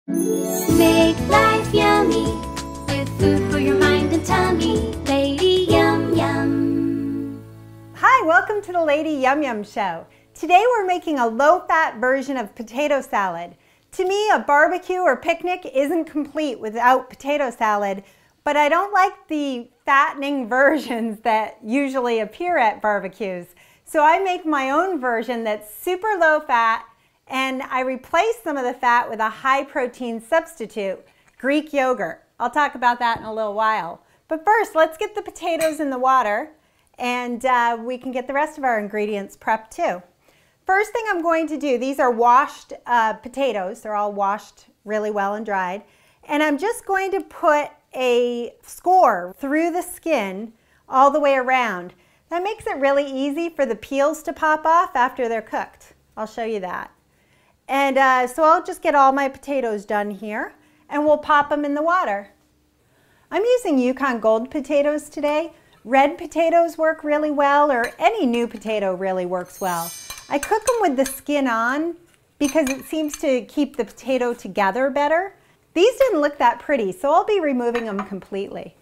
Make life yummy with food for your mind and tummy. Lady Yum Yum. Hi, welcome to the Lady Yum Yum Show. Today we're making a low-fat version of potato salad. To me, a barbecue or picnic isn't complete without potato salad, but I don't like the fattening versions that usually appear at barbecues. So I make my own version that's super low fat, and I replace some of the fat with a high protein substitute, Greek yogurt. I'll talk about that in a little while. But first, let's get the potatoes in the water, and we can get the rest of our ingredients prepped too. First thing I'm going to do, these are washed potatoes. They're all washed really well and dried. And I'm just going to put a score through the skin all the way around. That makes it really easy for the peels to pop off after they're cooked. I'll show you that. And so I'll just get all my potatoes done here, and we'll pop them in the water. I'm using Yukon Gold potatoes today. Red potatoes work really well, or any new potato really works well. I cook them with the skin on because it seems to keep the potato together better. These didn't look that pretty, so I'll be removing them completely.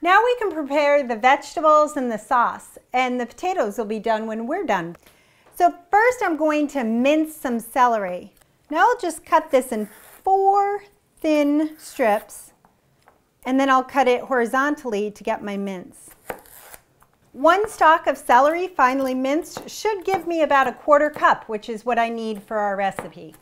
Now we can prepare the vegetables and the sauce, and the potatoes will be done when we're done. So first I'm going to mince some celery. Now I'll just cut this in 4 thin strips, and then I'll cut it horizontally to get my mince. 1 stalk of celery finely minced should give me about 1/4 cup, which is what I need for our recipe.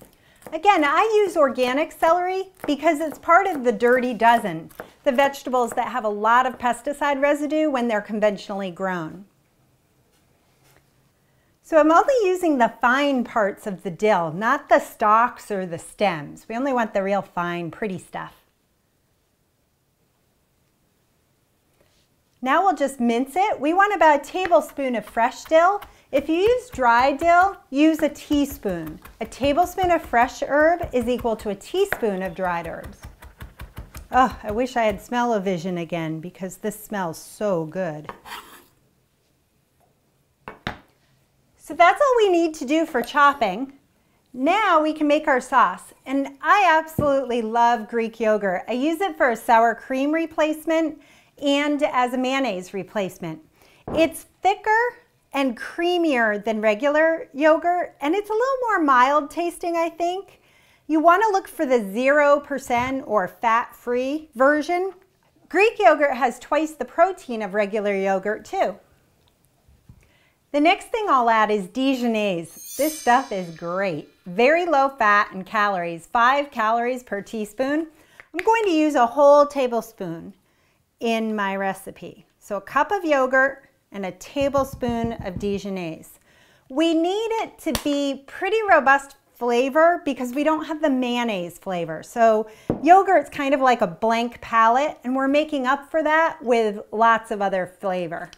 Again, I use organic celery because it's part of the dirty dozen, the vegetables that have a lot of pesticide residue when they're conventionally grown. So I'm only using the fine parts of the dill, not the stalks or the stems. We only want the real fine, pretty stuff. Now we'll just mince it. We want about a tablespoon of fresh dill. If you use dry dill, use a teaspoon. A tablespoon of fresh herb is equal to a teaspoon of dried herbs. Oh, I wish I had smell-o-vision again because this smells so good. So that's all we need to do for chopping. Now we can make our sauce. And I absolutely love Greek yogurt. I use it for a sour cream replacement and as a mayonnaise replacement. It's thicker and creamier than regular yogurt, and it's a little more mild tasting, I think. You want to look for the 0% or fat-free version. Greek yogurt has twice the protein of regular yogurt too. The next thing I'll add is Dijonnaise. This stuff is great. Very low fat and calories, 5 calories per teaspoon. I'm going to use a whole tablespoon in my recipe. So a cup of yogurt and a tablespoon of Dijonnaise. We need it to be pretty robust flavor because we don't have the mayonnaise flavor. So yogurt's kind of like a blank palate, and we're making up for that with lots of other flavor.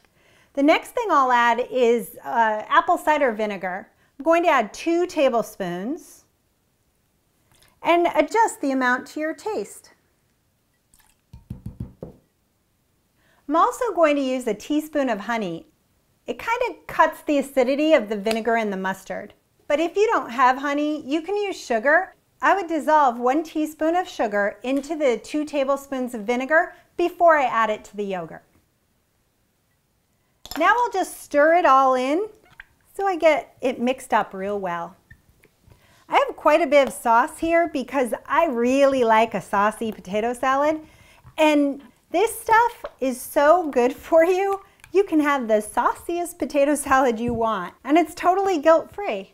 The next thing I'll add is apple cider vinegar. I'm going to add 2 tablespoons and adjust the amount to your taste. I'm also going to use a teaspoon of honey. It kind of cuts the acidity of the vinegar and the mustard. But if you don't have honey, you can use sugar. I would dissolve 1 teaspoon of sugar into the 2 tablespoons of vinegar before I add it to the yogurt. Now I'll just stir it all in so I get it mixed up real well. I have quite a bit of sauce here because I really like a saucy potato salad, and this stuff is so good for you. You can have the sauciest potato salad you want, and it's totally guilt-free.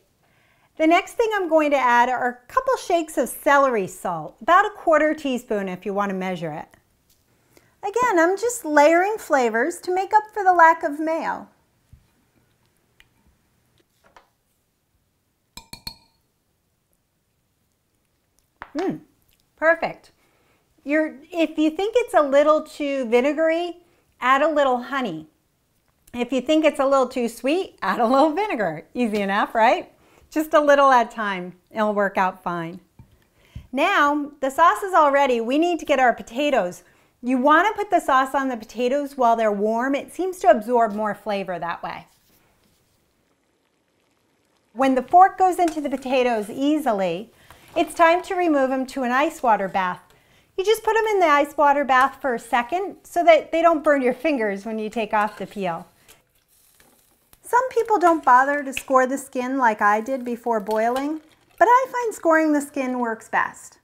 The next thing I'm going to add are a couple shakes of celery salt, about 1/4 teaspoon if you want to measure it. Again, I'm just layering flavors to make up for the lack of mayo. Perfect. If you think it's a little too vinegary, add a little honey. If you think it's a little too sweet, add a little vinegar. Easy enough, right? Just a little at a time. It'll work out fine. Now, the sauce is all ready. We need to get our potatoes. You want to put the sauce on the potatoes while they're warm. It seems to absorb more flavor that way. When the fork goes into the potatoes easily, it's time to remove them to an ice water bath. You just put them in the ice water bath for a second so that they don't burn your fingers when you take off the peel. Some people don't bother to score the skin like I did before boiling, but I find scoring the skin works best.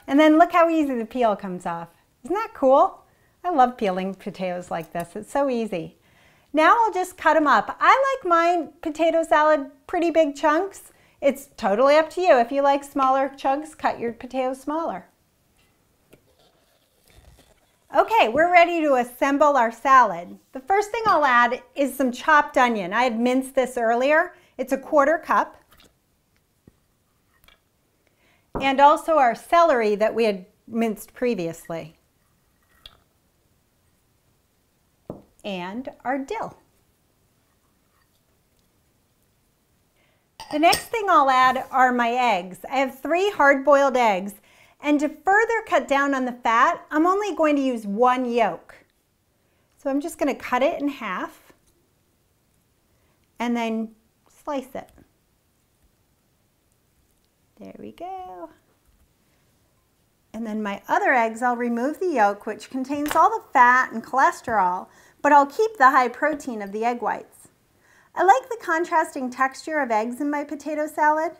And then look how easy the peel comes off. Isn't that cool? I love peeling potatoes like this. It's so easy. Now I'll just cut them up. I like my potato salad pretty big chunks. It's totally up to you. If you like smaller chunks, cut your potatoes smaller. Okay, we're ready to assemble our salad. The first thing I'll add is some chopped onion. I had minced this earlier. It's a 1/4 cup. And also our celery that we had minced previously. And our dill. The next thing I'll add are my eggs. I have 3 hard-boiled eggs, and to further cut down on the fat, I'm only going to use 1 yolk. So I'm just going to cut it in half and then slice it. There we go. And then my other eggs, I'll remove the yolk, which contains all the fat and cholesterol, but I'll keep the high protein of the egg whites. I like the contrasting texture of eggs in my potato salad.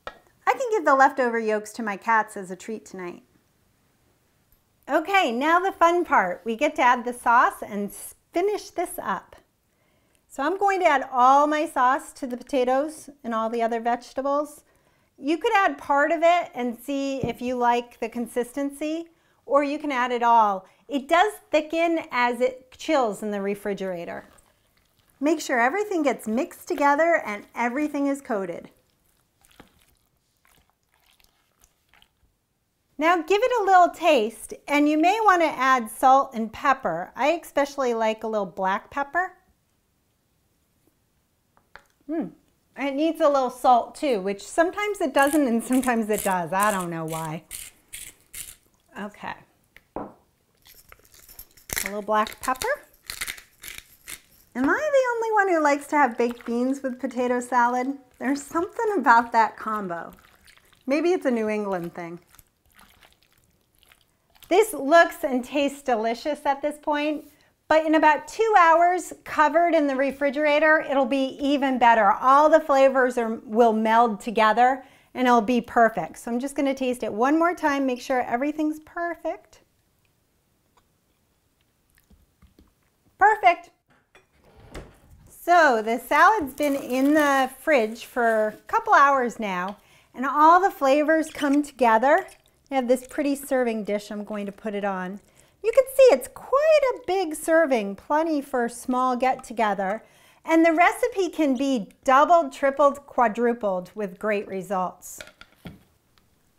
I can give the leftover yolks to my cats as a treat tonight. Okay, now the fun part. We get to add the sauce and finish this up. So I'm going to add all my sauce to the potatoes and all the other vegetables. You could add part of it and see if you like the consistency, or you can add it all. It does thicken as it chills in the refrigerator. Make sure everything gets mixed together and everything is coated. Now give it a little taste, and you may want to add salt and pepper. I especially like a little black pepper. It needs a little salt too, which sometimes it doesn't and sometimes it does. I don't know why. Okay. A little black pepper. Am I the only one who likes to have baked beans with potato salad? There's something about that combo. Maybe it's a New England thing. This looks and tastes delicious at this point, but in about 2 hours, covered in the refrigerator, it'll be even better. All the flavors will meld together and it'll be perfect. So I'm just gonna taste it one more time, make sure everything's perfect. Perfect. So the salad's been in the fridge for a couple hours now, and all the flavors come together. I have this pretty serving dish I'm going to put it on. You can see it's quite a big serving, plenty for a small get-together. And the recipe can be doubled, tripled, quadrupled with great results.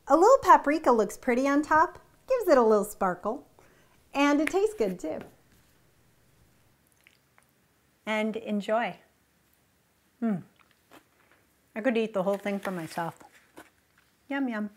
A little paprika looks pretty on top, gives it a little sparkle, and it tastes good too. And enjoy. I could eat the whole thing for myself. Yum, yum.